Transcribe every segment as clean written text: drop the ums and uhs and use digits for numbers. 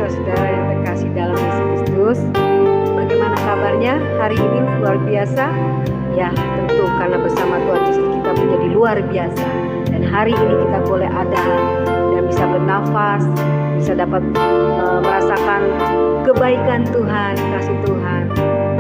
saudara yang terkasih dalam Yesus Kristus, bagaimana kabarnya hari ini? Luar biasa? Ya, tentu karena bersama Tuhan Yesus kita menjadi luar biasa. Dan hari ini kita boleh ada dan bisa bernafas, bisa dapat merasakan kebaikan Tuhan, kasih Tuhan.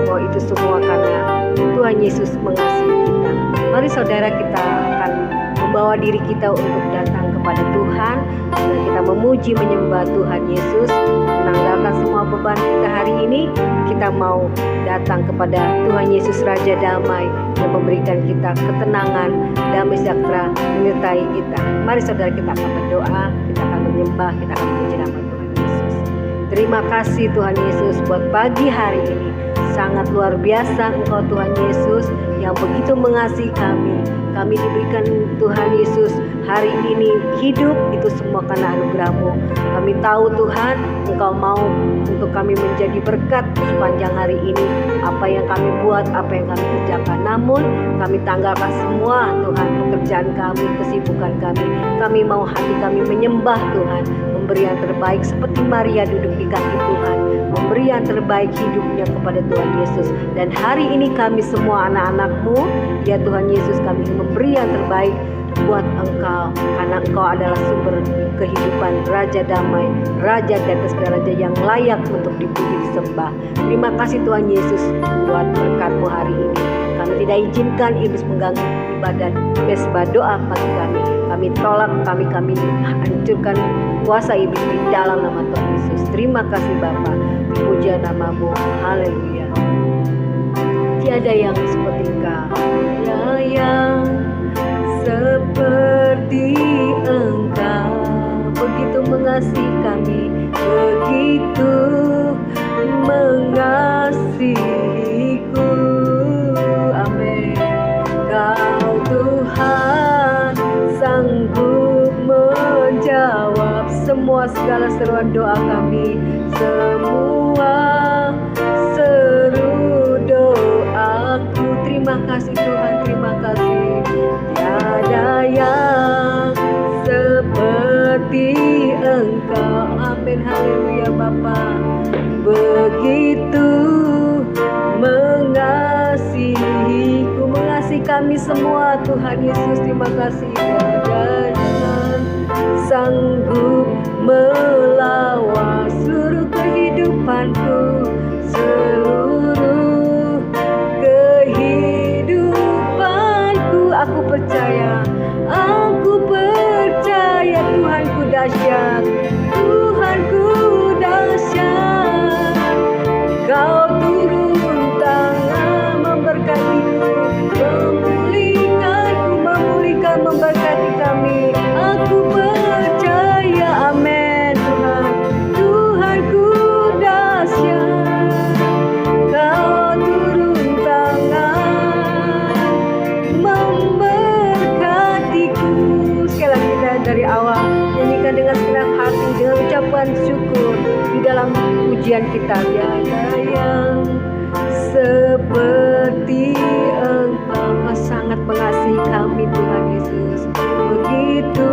Oh, itu semua karena Tuhan Yesus mengasihi kita. Mari saudara, kita akan membawa diri kita untuk datang kepada Tuhan dan kita memuji menyembah Tuhan Yesus, menanggalkan semua beban kita hari ini. Kita mau datang kepada Tuhan Yesus Raja Damai yang memberikan kita ketenangan, damai sejahtera menyertai kita. Mari saudara, kita akan berdoa, kita akan menyembah, kita akan memuji nama Tuhan Yesus. Terima kasih Tuhan Yesus buat pagi hari ini. Sangat luar biasa Engkau Tuhan Yesus yang begitu mengasihi kami. Kami diberikan Tuhan Yesus hari ini hidup, itu semua karena anugerah-Mu. Kami tahu Tuhan Engkau mau untuk kami menjadi berkat sepanjang hari ini. Apa yang kami buat, apa yang kami kerjakan, namun kami tanggalkan semua Tuhan pekerjaan kami, kesibukan kami. Kami mau hati kami menyembah Tuhan, memberi yang terbaik seperti Maria duduk di kaki Tuhan, memberi yang terbaik hidupnya kepada Tuhan Yesus. Dan hari ini kami semua anak-anak-Mu, ya Tuhan Yesus, kami memberi yang terbaik buat Engkau, karena Engkau adalah sumber kehidupan, Raja Damai, Raja di atas segala raja yang layak untuk dipuji disembah. Terima kasih Tuhan Yesus buat berkat-Mu hari ini. Kami tidak izinkan iblis mengganggu ibadah mesbah doa pagi kami. Kami tolak, kami hancurkan kuasa iblis di dalam nama Tuhan Yesus. Terima kasih Bapa, puja nama-Mu, haleluya. Tiada yang seperti Engkau, tiada yang seperti Engkau, begitu mengasihi kami, begitu mengasihiku. Amin. Kau Tuhan sanggup menjawab semua segala seruan doa kami, semua seru doaku. Terima kasih Tuhan, terima kasih. Tiada yang seperti Engkau. Amin, haleluya Bapa. Begitu mengasihiku, mengasihi kami semua Tuhan Yesus. Terima kasih. Tiada yang sanggup melawan seluruh kehidupanku, seluruh kehidupanku. Aku percaya Tuhanku dahsyat, Tuhanku dahsyat. Kau turun tangan memberkatiku, memulihkan, memberkati kami. Aku percaya, amin Tuhan, Tuhanku dahsyat. Kau turun tangan memberkatiku. Sekali lagi kita dari awal nyanyikan dengan segenap hati, dengan ucapan syukur di dalam pujian kita. Tiada yang seperti Engkau. Kau sangat mengasihi kami Tuhan Yesus, begitu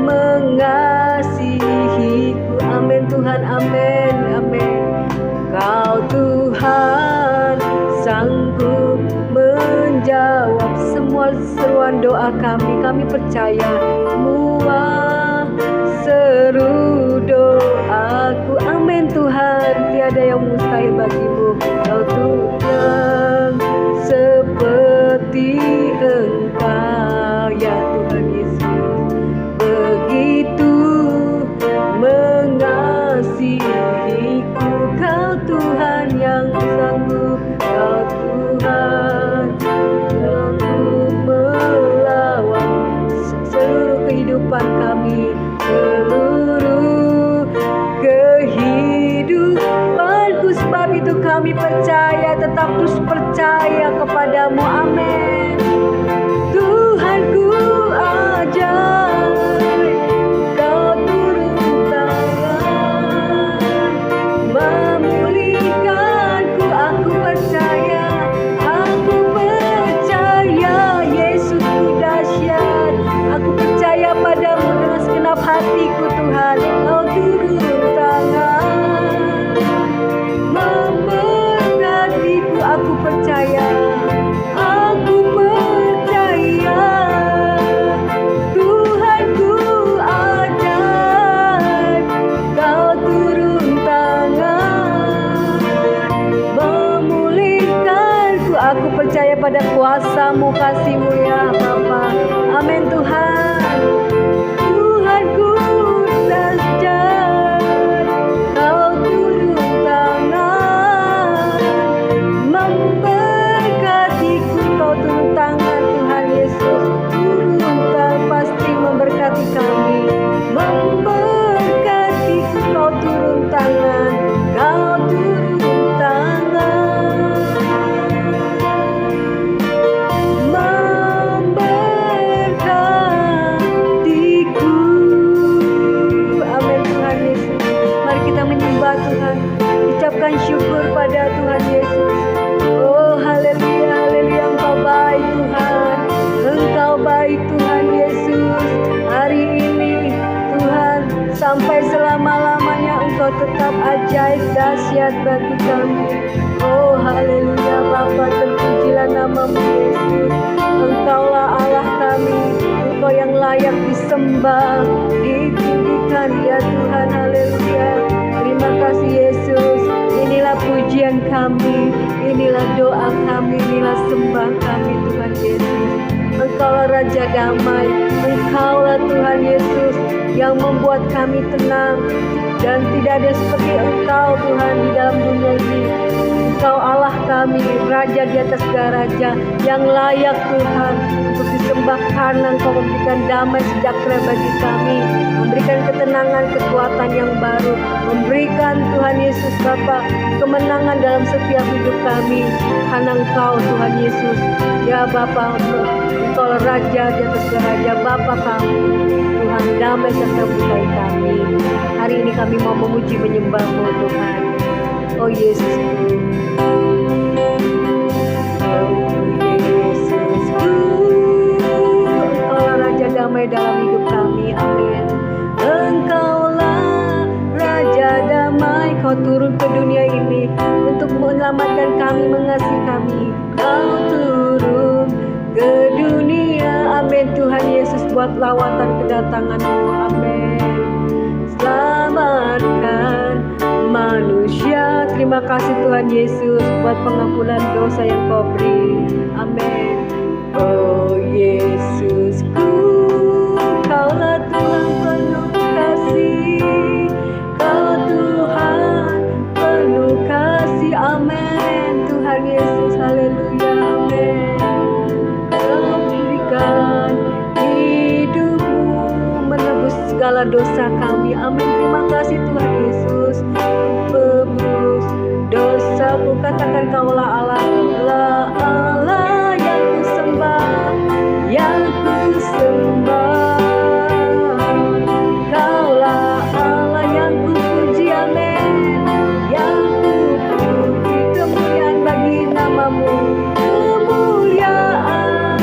mengasihiku. Amin Tuhan, amin, amin. Kau Tuhan sanggup menjawab semua seruan doa kami. Kami percaya semua seru doaku. Amin Tuhan, tiada yang mustahil bagimu. Kau Tuhan seperti Engkau, ya Tuhan Yesus, begitu mengasihiku. Kau Tuhan yang sanggup, Kau Tuhan sanggup melawan seluruh kehidupan kami, seluruh kehidupanku. Sebab itu kami percaya, tetap terus percaya kepadamu. Amin. Tuhanku ajaib, Kau turun tangan memulihkanku. Aku percaya Yesusku dahsyat. Aku percaya padamu dengan segenap hatiku Tuhan. Kau turun tangan pada kuasa-Mu, kasih-Mu ya Bapa. Amin Tuhan. Tuhanku dahsyat, Kau turun tangan, memberkatiku. Kau turun tangan Tuhan Yesus, turun tangan pasti memberkati kami. Memberkatiku, Kau turun tangan, Kau turun tangan. Memberkatiku. Amin Tuhan Yesus. Mari kita menyembah Tuhan, ucapkan syukur pada Tuhan Yesus. Oh haleluya, haleluya, Engkau baik Tuhan, Engkau baik Tuhan Yesus. Hari ini Tuhan, sampai selama-lamanya Engkau tetap ajaib dahsyat bagi kami. Oh haleluya Bapa, terpujilah nama-Mu Yesus. Engkaulah Allah kami, Engkau yang layak disembah, ditinggikan ya Tuhan. Haleluya. Terima kasih Yesus. Inilah pujian kami, inilah doa kami, inilah sembah kami Tuhan Yesus. Engkaulah Raja Damai, Engkaulah Tuhan Yesus yang membuat kami tenang. Dan tidak ada seperti Engkau Tuhan di dalam dunia ini. Engkau Allah kami, Raja di atas segala raja, yang layak Tuhan untuk disembah karena Engkau memberikan damai sejahtera bagi kami, memberikan ketenangan, kekuatan yang baru, memberikan Tuhan Yesus Bapa kemenangan dalam setiap hidup kami karena Engkau Tuhan Yesus ya Bapa. Engkau Raja di atas segala raja, Bapa kami Tuhan, damai serta berkati kami. Hari ini kami mau memuji menyembah-Mu Tuhan. Oh Yesusku, Engkaulah Raja damai dalam hidup kami. Amin. Engkaulah Raja damai, Kau turun ke dunia ini untuk menyelamatkan kami, mengasihi kami. Kau turun ke dunia. Amin Tuhan Yesus, buat lawatan kedatangan-Mu. Amin. Selamatkan manusia. Terima kasih Tuhan Yesus buat pengampunan dosa yang Kau beri. Amin. Oh Yesusku, Kaulah Tuhan penuh kasih, Kau Tuhan penuh kasih. Amin Tuhan Yesus. Haleluya. Amin. Kau berikan hidup-Mu menebus segala dosa kami. Amin. Terima kasih Tuhan Yesus, tebus dosaku. Katakan Kaulah Allah, Allah yang kusembah, yang kusembah. Kaulah Allah yang kupuji. Amin. Yang kupuji, kemuliaan bagi nama-Mu, kemuliaan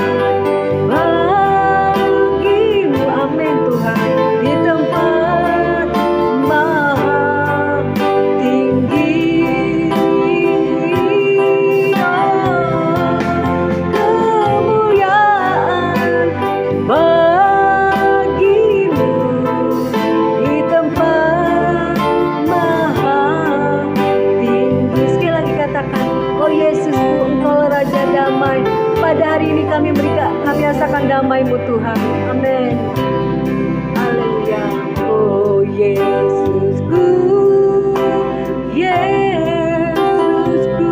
bagi-Mu. Amin Tuhan. Di tempat maha tinggi, kemuliaan bagi-Mu. Di tempat maha tinggi. Sekali lagi katakan, oh Yesusku, Engkau Raja damai. Pada hari ini kami rasakan damai-Mu Tuhan. Amin. Haleluya. Oh Yesusku, Yesusku,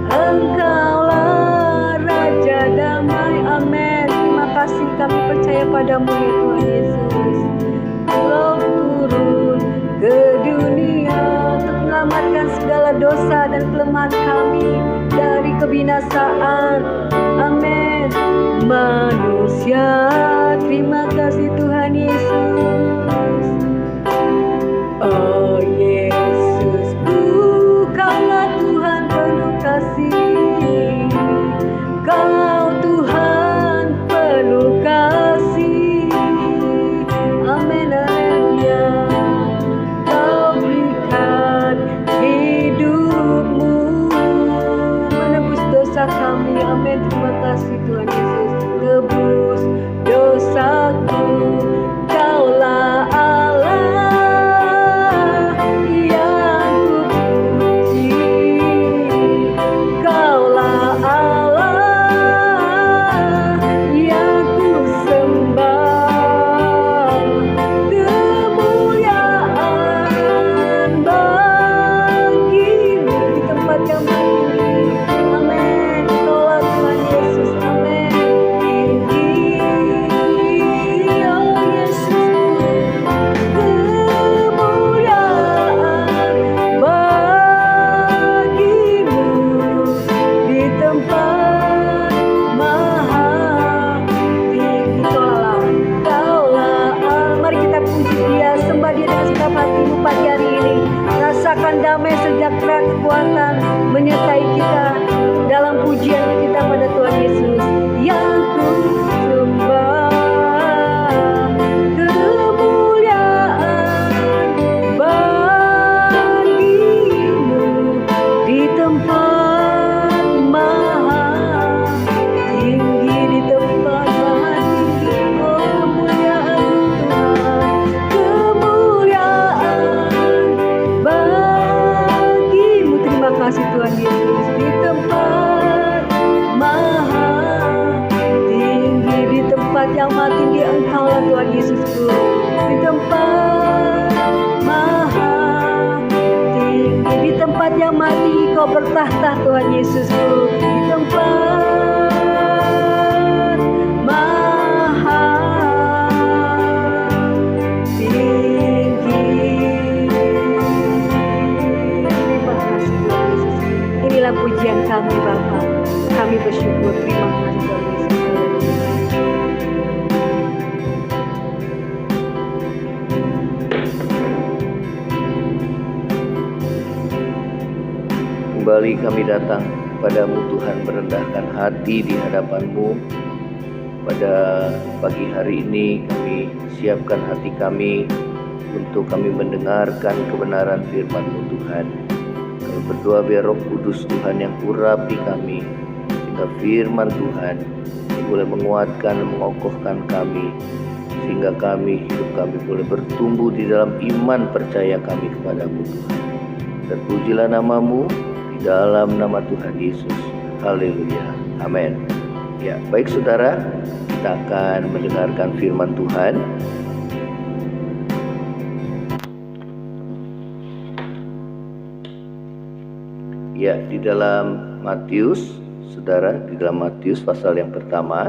Engkaulah Raja damai. Amin. Terima kasih, kami percaya pada-Mu ya Tuhan Yesus. Kau turun ke dunia untuk menyelamatkan segala dosa dan kelemahan kami dari kebinasaan. Amin. Manusia, terima kasih Tuhan Yesus. Oh Yesusku, Kaulah Tuhan penuh kasih, Kau Tuhan penuh kasih. Amin. Haleluya. Kau berikan hidup-Mu menebus dosa kami. Amin. Terima kasih Tuhan Yesus, tebus dosaku. Engkau bertahta Tuhan Yesusku di tempat maha tinggi. Terima kasih Tuhan Yesus. Inilah pujian kami Bapa. Kami bersyukur. Terima kasih Tuhan Yesus. Kembali kami datang padamu Tuhan, merendahkan hati di hadapan-Mu. Pada pagi hari ini kami siapkan hati kami untuk kami mendengarkan kebenaran firman-Mu Tuhan. Kami berdoa biar Roh Kudus Tuhan yang urapi kami, sehingga firman Tuhan boleh menguatkan dan mengokohkan kami, sehingga hidup kami boleh bertumbuh di dalam iman percaya kami kepadamu Tuhan. Terpujilah nama-Mu dalam nama Tuhan Yesus. Haleluya. Amin. Ya, baik saudara, kita akan mendengarkan firman Tuhan. Ya, di dalam Matius, saudara, di dalam Matius pasal yang pertama.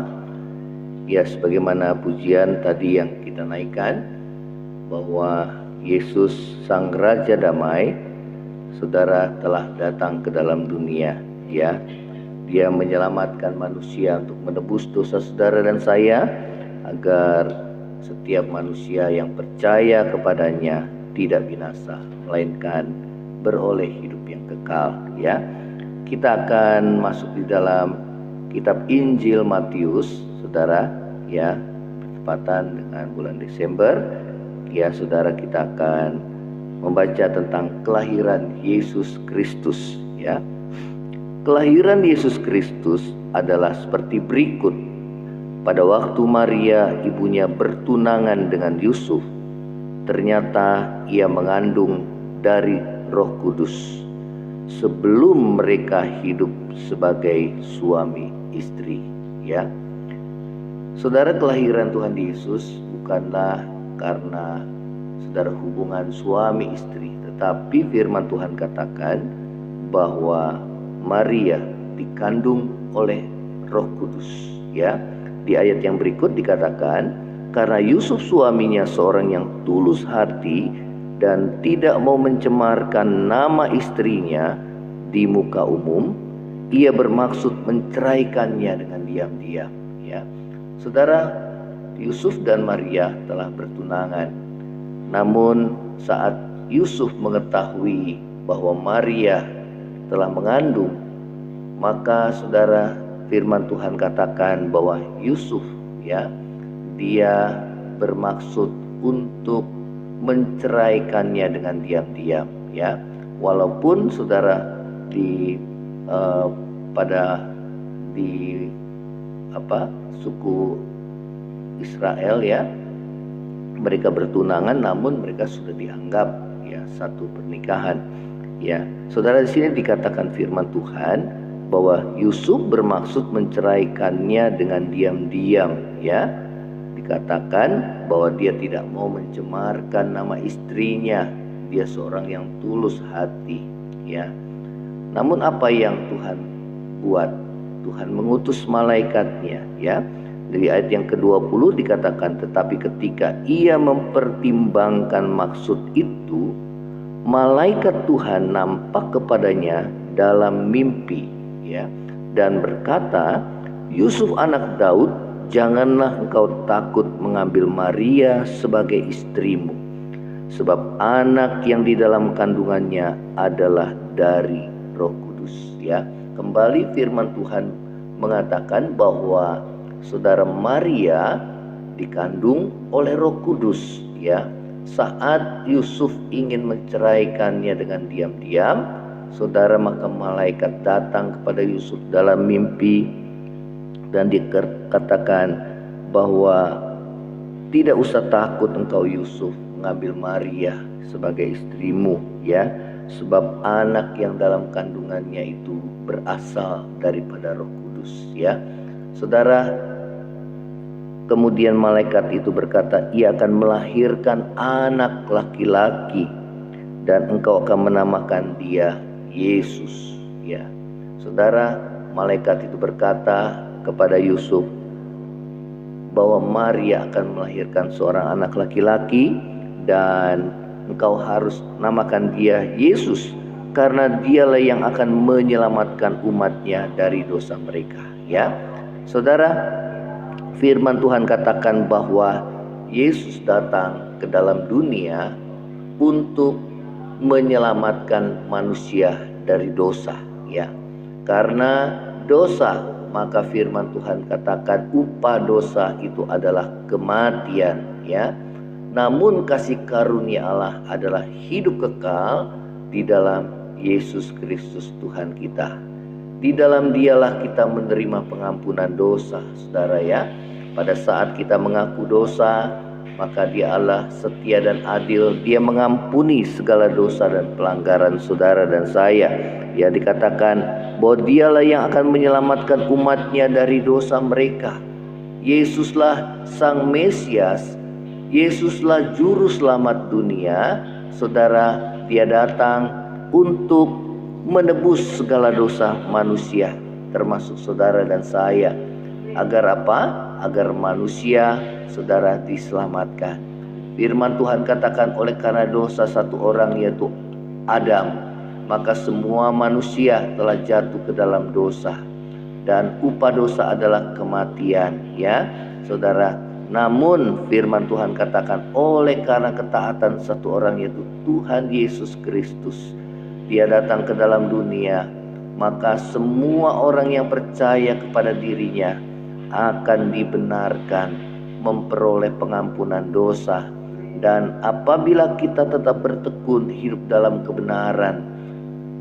Ya, sebagaimana pujian tadi yang kita naikkan, bahwa Yesus Sang Raja Damai, saudara, telah datang ke dalam dunia, ya. Dia menyelamatkan manusia untuk menebus dosa saudara dan saya, agar setiap manusia yang percaya kepadanya tidak binasa, melainkan beroleh hidup yang kekal, ya. Kita akan masuk di dalam kitab Injil Matius, saudara, ya, bertepatan dengan bulan Desember, ya, saudara, kita akan membaca tentang kelahiran Yesus Kristus, ya. Kelahiran Yesus Kristus adalah seperti berikut. Pada waktu Maria ibunya bertunangan dengan Yusuf, ternyata ia mengandung dari Roh Kudus sebelum mereka hidup sebagai suami istri, ya. Saudara, kelahiran Tuhan Yesus bukanlah karena saudara hubungan suami istri, tetapi firman Tuhan katakan bahwa Maria dikandung oleh Roh Kudus, ya. Di ayat yang berikut dikatakan, karena Yusuf suaminya seorang yang tulus hati dan tidak mau mencemarkan nama istrinya di muka umum, ia bermaksud menceraikannya dengan diam-diam, ya. Saudara, Yusuf dan Maria telah bertunangan. Namun saat Yusuf mengetahui bahwa Maria telah mengandung, maka saudara, firman Tuhan katakan bahwa Yusuf, ya, dia bermaksud untuk menceraikannya dengan diam-diam, ya. Walaupun saudara di suku Israel, ya, mereka bertunangan, namun mereka sudah dianggap, ya, satu pernikahan, ya. Saudara, di sini dikatakan firman Tuhan bahwa Yusuf bermaksud menceraikannya dengan diam-diam, ya. Dikatakan bahwa dia tidak mau mencemarkan nama istrinya. Dia seorang yang tulus hati, ya. Namun apa yang Tuhan buat? Tuhan mengutus malaikatnya, ya. Dari ayat yang ke-20 dikatakan, tetapi ketika ia mempertimbangkan maksud itu, malaikat Tuhan nampak kepadanya dalam mimpi, ya, dan berkata, Yusuf anak Daud, janganlah engkau takut mengambil Maria sebagai istrimu, sebab anak yang di dalam kandungannya adalah dari Roh Kudus, ya. Kembali firman Tuhan mengatakan bahwa saudara, Maria dikandung oleh Roh Kudus, ya. Saat Yusuf ingin menceraikannya dengan diam-diam, saudara, maka malaikat datang kepada Yusuf dalam mimpi dan dikatakan bahwa tidak usah takut engkau Yusuf mengambil Maria sebagai istrimu, ya, sebab anak yang dalam kandungannya itu berasal daripada Roh Kudus, ya. Saudara, kemudian malaikat itu berkata, ia akan melahirkan anak laki-laki dan engkau akan menamakan dia Yesus, Ya, saudara, malaikat itu berkata kepada Yusuf bahwa Maria akan melahirkan seorang anak laki-laki dan engkau harus namakan dia Yesus, karena dialah yang akan menyelamatkan umatnya dari dosa mereka. Ya, saudara, firman Tuhan katakan bahwa Yesus datang ke dalam dunia untuk menyelamatkan manusia dari dosa. Ya, karena dosa, maka firman Tuhan katakan upah dosa itu adalah kematian. Ya, namun kasih karunia Allah adalah hidup kekal di dalam Yesus Kristus Tuhan kita. Di dalam dialah kita menerima pengampunan dosa, saudara ya. Pada saat kita mengaku dosa, maka Dia Allah setia dan adil. Dia mengampuni segala dosa dan pelanggaran saudara dan saya. Ya, dikatakan bahwa Dialah yang akan menyelamatkan umatnya dari dosa mereka. Yesuslah Sang Mesias, Yesuslah Juru Selamat dunia. Saudara, Dia datang untuk menebus segala dosa manusia, termasuk saudara dan saya. Agar apa? Agar manusia, saudara, diselamatkan. Firman Tuhan katakan oleh karena dosa satu orang, yaitu Adam, maka semua manusia telah jatuh ke dalam dosa, dan upah dosa adalah kematian. Ya, saudara, namun firman Tuhan katakan oleh karena ketaatan satu orang, yaitu Tuhan Yesus Kristus, Dia datang ke dalam dunia, maka semua orang yang percaya kepada dirinya akan dibenarkan, memperoleh pengampunan dosa. Dan apabila kita tetap bertekun hidup dalam kebenaran,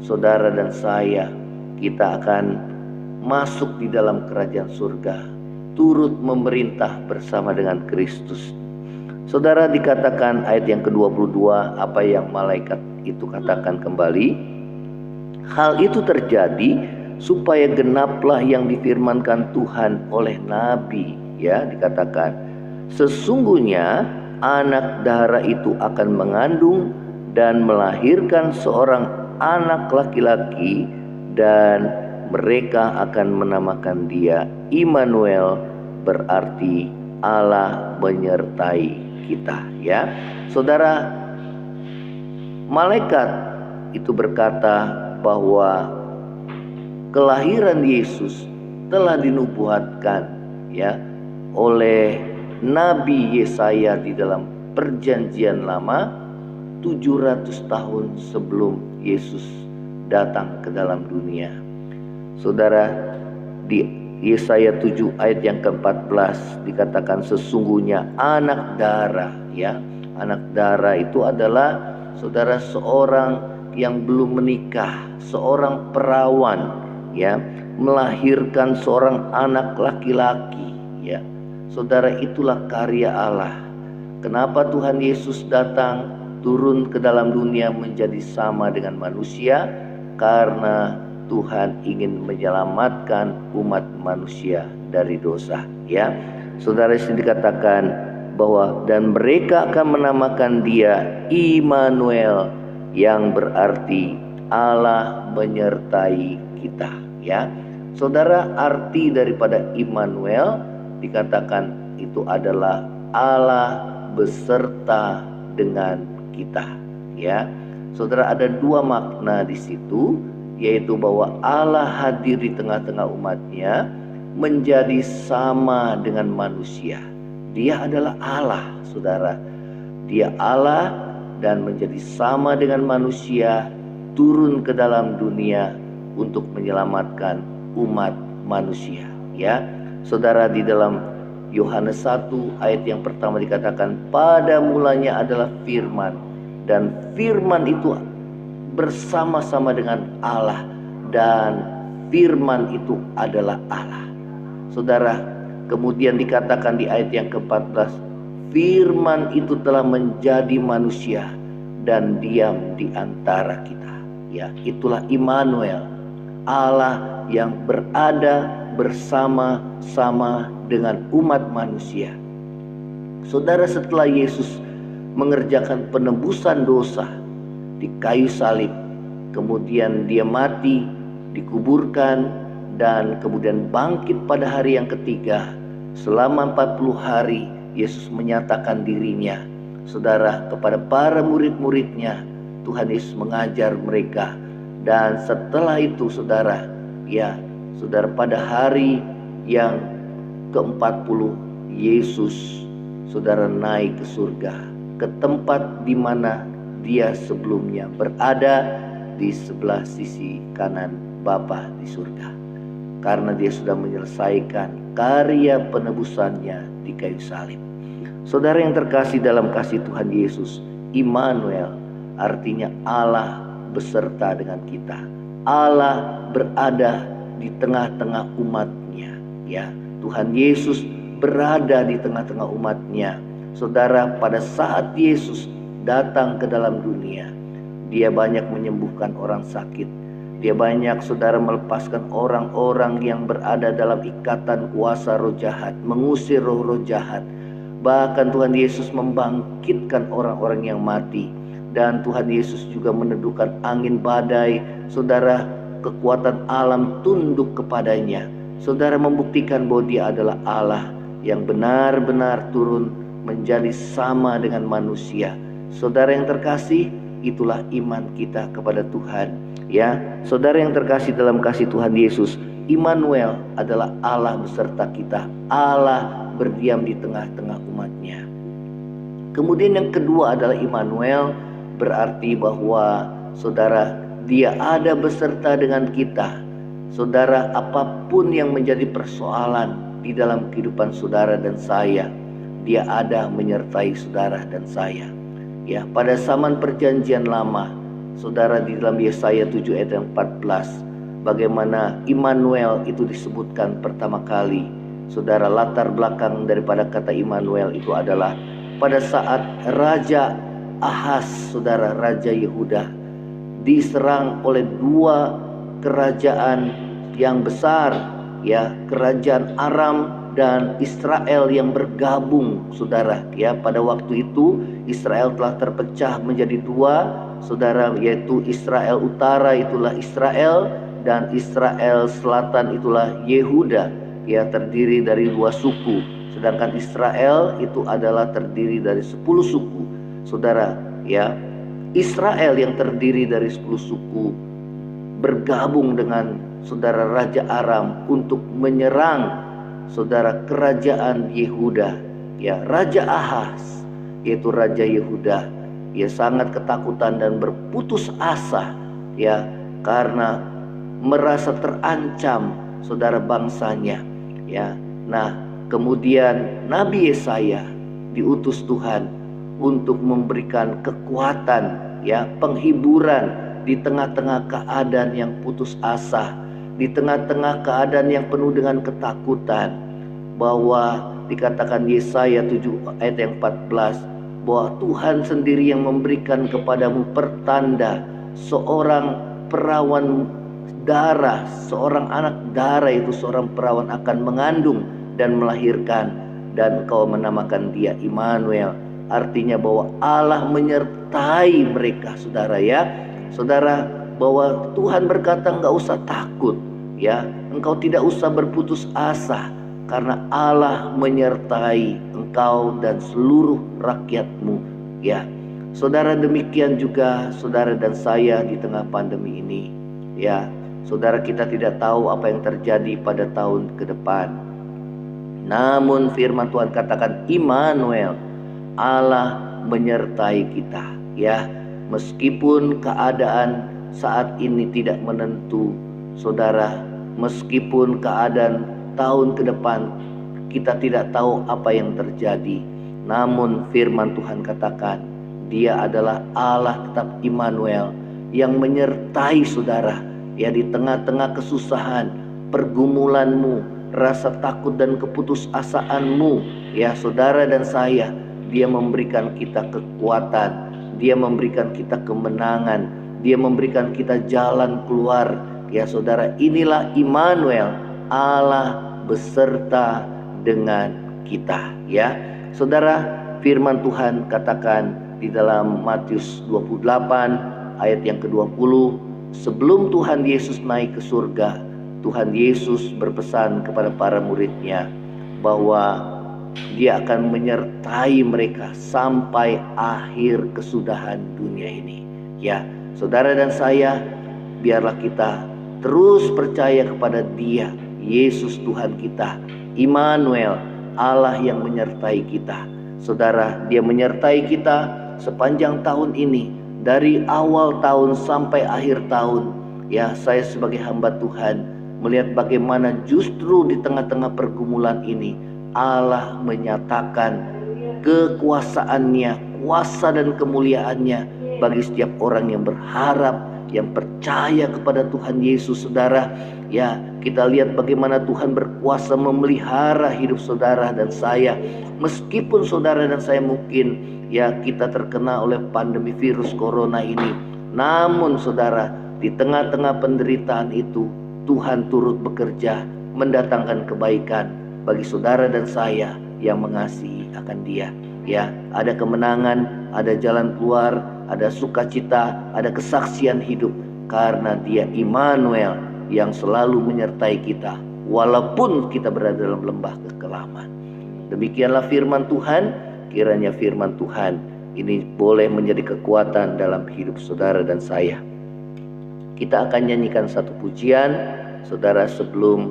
saudara dan saya, kita akan masuk di dalam kerajaan surga, turut memerintah bersama dengan Kristus. Saudara, dikatakan ayat yang ke-22, apa yang malaikat itu katakan kembali, hal itu terjadi supaya genaplah yang difirmankan Tuhan oleh Nabi. Ya, dikatakan sesungguhnya anak dara itu akan mengandung dan melahirkan seorang anak laki-laki, dan mereka akan menamakan dia Immanuel, berarti Allah menyertai kita. Ya, saudara, malaikat itu berkata bahwa kelahiran Yesus telah dinubuatkan ya oleh Nabi Yesaya di dalam Perjanjian Lama 700 tahun sebelum Yesus datang ke dalam dunia. Saudara, di Yesaya 7 ayat yang ke-14 dikatakan sesungguhnya anak dara. Ya, anak dara itu adalah, saudara, seorang yang belum menikah, seorang perawan, ya, melahirkan seorang anak laki-laki. Ya, saudara, itulah karya Allah. Kenapa Tuhan Yesus datang turun ke dalam dunia menjadi sama dengan manusia? Karena Tuhan ingin menyelamatkan umat manusia dari dosa. Ya, saudara, sini dikatakan bahwa dan mereka akan menamakan dia Immanuel, yang berarti Allah menyertai kita. Ya, saudara, arti daripada Immanuel dikatakan itu adalah Allah beserta dengan kita. Ya, saudara, ada dua makna di situ, yaitu bahwa Allah hadir di tengah-tengah umatnya menjadi sama dengan manusia. Dia adalah Allah, saudara. Dia Allah dan menjadi sama dengan manusia, turun ke dalam dunia untuk menyelamatkan umat manusia. Ya, saudara, di dalam Yohanes 1 ayat yang pertama dikatakan pada mulanya adalah firman, dan firman itu bersama-sama dengan Allah, dan firman itu adalah Allah. Saudara, kemudian dikatakan di ayat yang ke-14, firman itu telah menjadi manusia dan diam di antara kita. Ya, itulah Immanuel, Allah yang berada bersama-sama dengan umat manusia. Saudara, setelah Yesus mengerjakan penebusan dosa di kayu salib, kemudian dia mati dikuburkan, dan kemudian bangkit pada hari yang ketiga. Selama 40 hari Yesus menyatakan dirinya, saudara, kepada para murid-muridnya. Tuhan Yesus mengajar mereka. Dan setelah itu saudara, pada hari yang ke-40 Yesus, saudara, naik ke surga, ke tempat di mana dia sebelumnya berada, di sebelah sisi kanan Bapa di surga. Karena dia sudah menyelesaikan karya penebusannya di kayu salib. Saudara yang terkasih dalam kasih Tuhan Yesus, Immanuel artinya Allah beserta dengan kita. Allah berada di tengah-tengah umatnya. Tuhan Yesus berada di tengah-tengah umatnya. Saudara, pada saat Yesus datang ke dalam dunia, dia banyak menyembuhkan orang sakit. Dia banyak, saudara, melepaskan orang-orang yang berada dalam ikatan kuasa roh jahat, mengusir roh-roh jahat. Bahkan Tuhan Yesus membangkitkan orang-orang yang mati. Dan Tuhan Yesus juga meneduhkan angin badai. Saudara, kekuatan alam tunduk kepadanya. Saudara, membuktikan bahwa dia adalah Allah yang benar-benar turun menjadi sama dengan manusia. Saudara yang terkasih, itulah iman kita kepada Tuhan. Saudara yang terkasih dalam kasih Tuhan Yesus, Immanuel adalah Allah beserta kita. Allah berdiam di tengah-tengah umatnya. Kemudian yang kedua adalah Immanuel, berarti bahwa saudara, dia ada beserta dengan kita. Saudara, apapun yang menjadi persoalan di dalam kehidupan saudara dan saya, dia ada menyertai saudara dan saya. Pada zaman perjanjian lama, saudara, di dalam Yesaya 7 ayat 14, bagaimana Immanuel itu disebutkan pertama kali. Saudara, latar belakang daripada kata Immanuel itu adalah pada saat Raja Ahaz, saudara, Raja Yehuda, diserang oleh dua kerajaan yang besar, kerajaan Aram dan Israel yang bergabung, saudara. Pada waktu itu Israel telah terpecah menjadi dua, saudara, yaitu Israel Utara itulah Israel, dan Israel Selatan itulah Yehuda. Terdiri dari dua suku, sedangkan Israel itu adalah terdiri dari 10 suku, saudara. Israel yang terdiri dari 10 suku bergabung dengan saudara Raja Aram untuk menyerang, saudara, kerajaan Yehuda. Raja Ahaz, yaitu Raja Yehuda, sangat ketakutan dan berputus asa, karena merasa terancam, saudara, bangsanya. Nah, kemudian Nabi Yesaya diutus Tuhan untuk memberikan kekuatan, penghiburan di tengah-tengah keadaan yang putus asa, di tengah-tengah keadaan yang penuh dengan ketakutan. Bahwa dikatakan Yesaya 7 ayat yang 14, bahwa Tuhan sendiri yang memberikan kepadamu pertanda, seorang perawan darah, seorang anak darah, itu seorang perawan akan mengandung dan melahirkan, dan engkau menamakan dia Immanuel. Artinya bahwa Allah menyertai mereka, saudara. Saudara, bahwa Tuhan berkata enggak usah takut, engkau tidak usah berputus asa, karena Allah menyertai engkau dan seluruh rakyatmu. Saudara, demikian juga saudara dan saya di tengah pandemi ini. Saudara, kita tidak tahu apa yang terjadi pada tahun ke depan. Namun firman Tuhan katakan Immanuel, Allah menyertai kita. Meskipun keadaan saat ini tidak menentu, saudara, meskipun keadaan tahun ke depan kita tidak tahu apa yang terjadi, namun firman Tuhan katakan dia adalah Allah tetap Immanuel yang menyertai saudara. Di tengah-tengah kesusahan, pergumulanmu, rasa takut dan keputusasaanmu, saudara dan saya, dia memberikan kita kekuatan, dia memberikan kita kemenangan, dia memberikan kita jalan keluar. Saudara, inilah Immanuel, Allah beserta dengan kita. Saudara, firman Tuhan katakan di dalam Matius 28 ayat yang ke-20, sebelum Tuhan Yesus naik ke surga, Tuhan Yesus berpesan kepada para muridnya bahwa Dia akan menyertai mereka sampai akhir kesudahan dunia ini. Ya, saudara dan saya, biarlah kita terus percaya kepada Dia, Yesus Tuhan kita, Immanuel, Allah yang menyertai kita. Saudara, Dia menyertai kita sepanjang tahun ini, dari awal tahun sampai akhir tahun. Ya, saya sebagai hamba Tuhan melihat bagaimana justru di tengah-tengah pergumulan ini Allah menyatakan kekuasaannya, kuasa dan kemuliaannya bagi setiap orang yang berharap, yang percaya kepada Tuhan Yesus. Saudara, ya, kita lihat bagaimana Tuhan berkuasa memelihara hidup saudara dan saya. Meskipun saudara dan saya mungkin ya kita terkena oleh pandemi virus corona ini, namun saudara, di tengah-tengah penderitaan itu Tuhan turut bekerja mendatangkan kebaikan bagi saudara dan saya yang mengasihi akan Dia. Ya, ada kemenangan, ada jalan keluar, ada sukacita, ada kesaksian hidup karena Dia Immanuel yang selalu menyertai kita walaupun kita berada dalam lembah kekelaman. Demikianlah firman Tuhan. Kiranya firman Tuhan ini boleh menjadi kekuatan dalam hidup saudara dan saya. Kita akan nyanyikan satu pujian, saudara, sebelum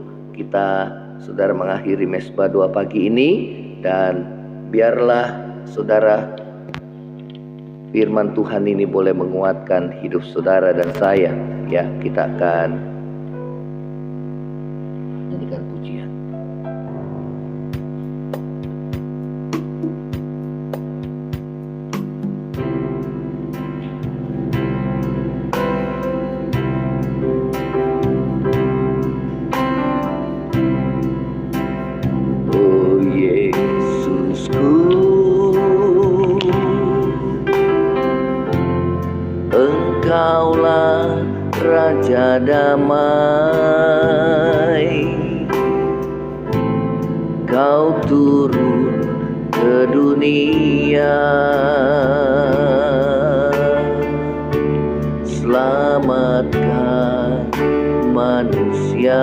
saudara mengakhiri mesbah doa pagi ini. Dan biarlah saudara, firman Tuhan ini boleh menguatkan hidup saudara dan saya. Ya, kita akan nyanyikan pujian. Engkaulah Raja damai, Kau turun ke dunia, selamatkan manusia.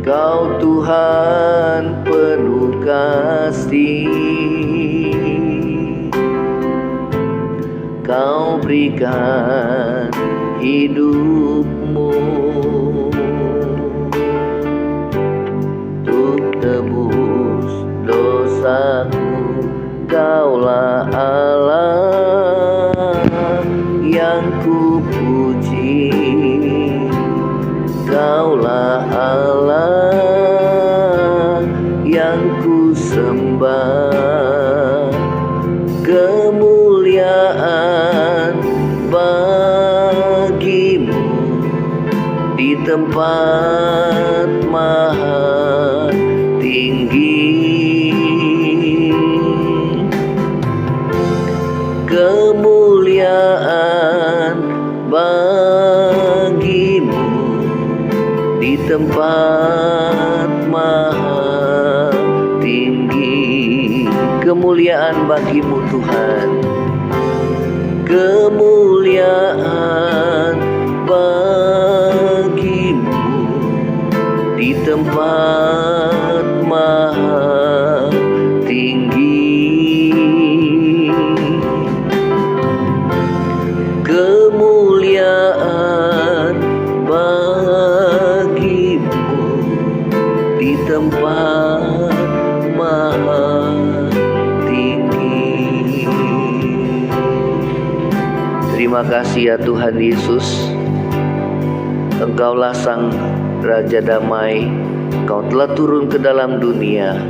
Kau Tuhan penuh kasih, Kau berikan hidupmu untuk tebus dosaku. Kaulah Allah yang kupuji, Kaulah Allah yang ku sembah. Kemuliaan bagimu di tempat maha tinggi. Kemuliaan bagimu di tempat maha tinggi. Kemuliaan bagimu Tuhan, kemuliaan bagimu di tempat maha tinggi. Kemuliaan bagimu di tempat maha tinggi. Terima kasih ya Tuhan Yesus, Engkaulah Sang Raja Damai. Engkau telah turun ke dalam dunia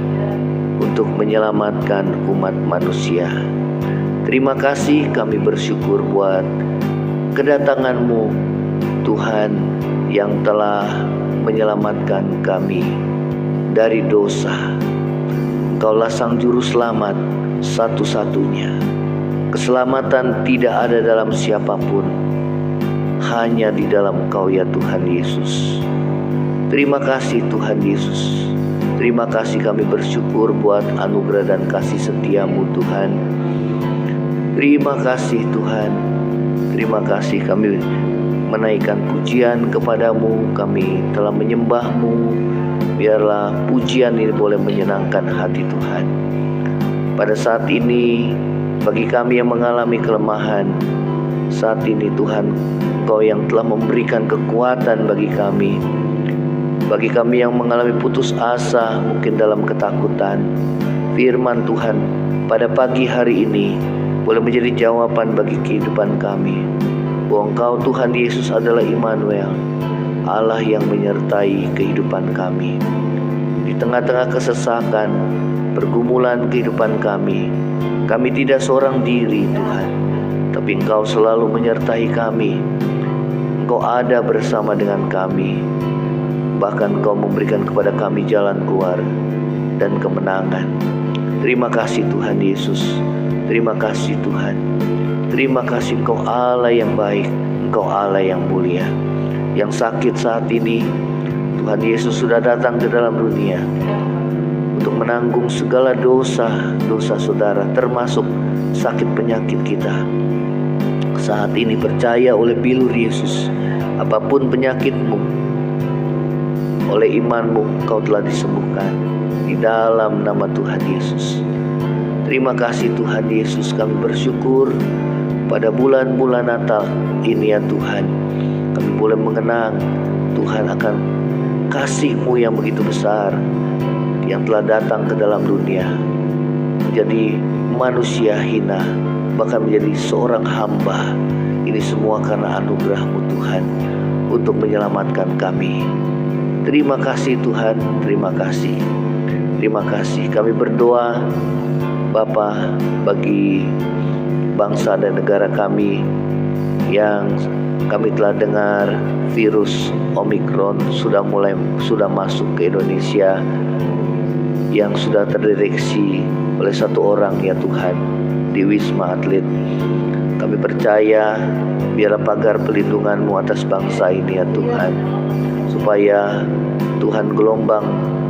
untuk menyelamatkan umat manusia. Terima kasih, kami bersyukur buat kedatangan-Mu Tuhan yang telah menyelamatkan kami dari dosa. Engkaulah Sang Juru Selamat satu-satunya. Keselamatan tidak ada dalam siapapun, hanya di dalam Engkau ya Tuhan Yesus. Terima kasih Tuhan Yesus. Terima kasih, kami bersyukur buat anugerah dan kasih setiamu Tuhan. Terima kasih Tuhan. Terima kasih, kami menaikkan pujian kepadamu. Kami telah menyembahmu. Biarlah pujian ini boleh menyenangkan hati Tuhan. Pada saat ini, bagi kami yang mengalami kelemahan, saat ini Tuhan, Engkau yang telah memberikan kekuatan bagi kami. Bagi kami yang mengalami putus asa, mungkin dalam ketakutan, firman Tuhan pada pagi hari ini boleh menjadi jawaban bagi kehidupan kami. Bahwa Engkau Tuhan Yesus adalah Immanuel, Allah yang menyertai kehidupan kami. Di tengah-tengah kesesakan, pergumulan kehidupan kami tidak seorang diri Tuhan, tapi Engkau selalu menyertai kami. Engkau ada bersama dengan kami. Bahkan Engkau memberikan kepada kami jalan keluar dan kemenangan. Terima kasih Tuhan Yesus. Terima kasih Tuhan. Terima kasih, Engkau Allah yang baik, Engkau Allah yang mulia. Yang sakit saat ini, Tuhan Yesus sudah datang ke dalam dunia untuk menanggung segala dosa saudara, termasuk sakit penyakit kita. Saat ini percaya oleh bilur Yesus, apapun penyakitmu, oleh imanmu Engkau telah disembuhkan di dalam nama Tuhan Yesus. Terima kasih Tuhan Yesus, kami bersyukur pada bulan-bulan Natal ini ya Tuhan. Kami boleh mengenang Tuhan akan kasih-Mu yang begitu besar, yang telah datang ke dalam dunia, menjadi manusia hina, bahkan menjadi seorang hamba. Ini semua karena anugerah-Mu Tuhan untuk menyelamatkan kami. Terima kasih Tuhan, terima kasih. Terima kasih. Kami berdoa Bapa bagi bangsa dan negara kami yang kami telah dengar virus Omikron sudah masuk ke Indonesia, yang sudah terdeteksi oleh satu orang ya Tuhan di Wisma Atlet. Kami percaya biarlah pagar pelindungan-Mu atas bangsa ini ya Tuhan, supaya Tuhan gelombang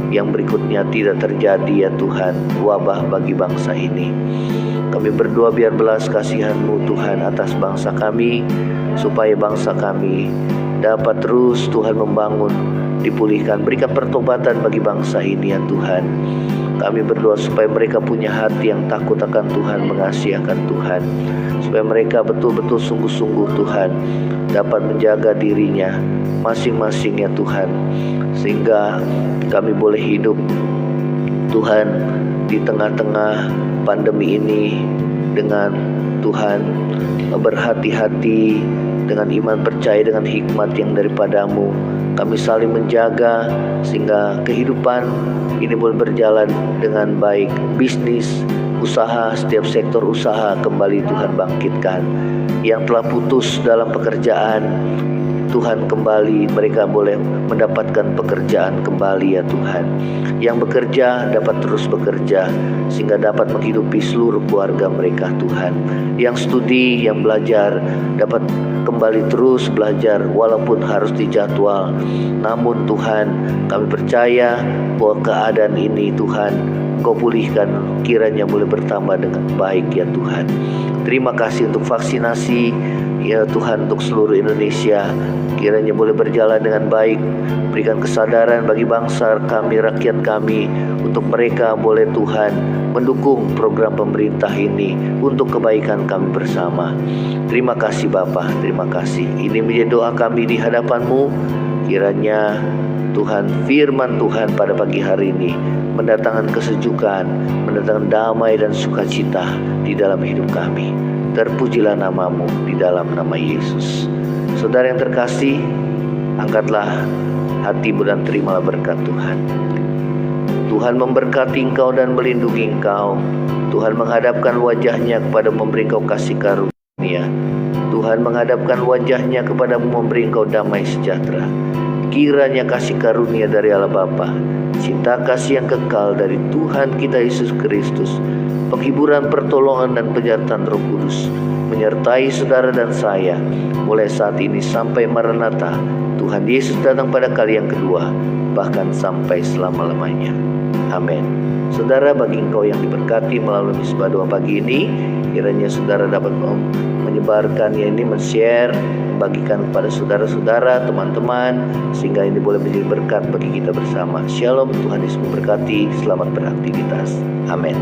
yang berikutnya tidak terjadi ya Tuhan, wabah bagi bangsa ini. Kami berdoa biar belas kasihan-Mu Tuhan atas bangsa kami, supaya bangsa kami dapat terus Tuhan membangun, dipulihkan. Berikan pertobatan bagi bangsa ini ya Tuhan. Kami berdoa supaya mereka punya hati yang takut akan Tuhan, mengasihi akan Tuhan, supaya mereka betul-betul sungguh-sungguh Tuhan dapat menjaga dirinya masing-masing ya Tuhan, sehingga kami boleh hidup Tuhan di tengah-tengah pandemi ini dengan Tuhan berhati-hati, dengan iman percaya, dengan hikmat yang daripada-Mu. Kami saling menjaga sehingga kehidupan ini boleh berjalan dengan baik. Bisnis, usaha, setiap sektor usaha kembali Tuhan bangkitkan. Yang telah putus dalam pekerjaan, Tuhan kembali mereka boleh mendapatkan pekerjaan kembali ya Tuhan. Yang bekerja dapat terus bekerja sehingga dapat menghidupi seluruh keluarga mereka Tuhan. Yang studi, yang belajar dapat kembali terus belajar walaupun harus dijadwal. Namun Tuhan, kami percaya bahwa keadaan ini Tuhan Engkau pulihkan, kiranya boleh bertambah dengan baik ya Tuhan. Terima kasih untuk vaksinasi ya Tuhan untuk seluruh Indonesia, kiranya boleh berjalan dengan baik. Berikan kesadaran bagi bangsa kami, rakyat kami, untuk mereka boleh Tuhan mendukung program pemerintah ini untuk kebaikan kami bersama. Terima kasih Bapa, terima kasih. Ini menjadi doa kami di hadapan-Mu. Kiranya Tuhan, firman Tuhan pada pagi hari ini mendatangkan kesejukan, mendatangkan damai dan sukacita di dalam hidup kami. Terpujilah nama-Mu di dalam nama Yesus. Saudara yang terkasih, angkatlah hatimu dan terimalah berkat Tuhan. Tuhan memberkati engkau dan melindungi engkau. Tuhan menghadapkan wajahnya kepada memberi engkau kasih karunia. Tuhan menghadapkan wajahnya kepada memberi engkau damai sejahtera. Kiranya kasih karunia dari Allah Bapa, cinta kasih yang kekal dari Tuhan kita Yesus Kristus, penghiburan, pertolongan dan penyertaan Roh Kudus menyertai saudara dan saya mulai saat ini sampai Maranatha. Tuhan Tuhan Yesus datang pada kali yang kedua, bahkan sampai selama-lamanya. Amin. Saudara, bagi engkau yang diberkati melalui misbah doa pagi ini, kiranya saudara dapat menyebarkan ini, men-share, membagikan kepada saudara-saudara, teman-teman, sehingga ini boleh menjadi berkat bagi kita bersama. Shalom, Tuhan Yesus memberkati. Selamat beraktivitas. Amin.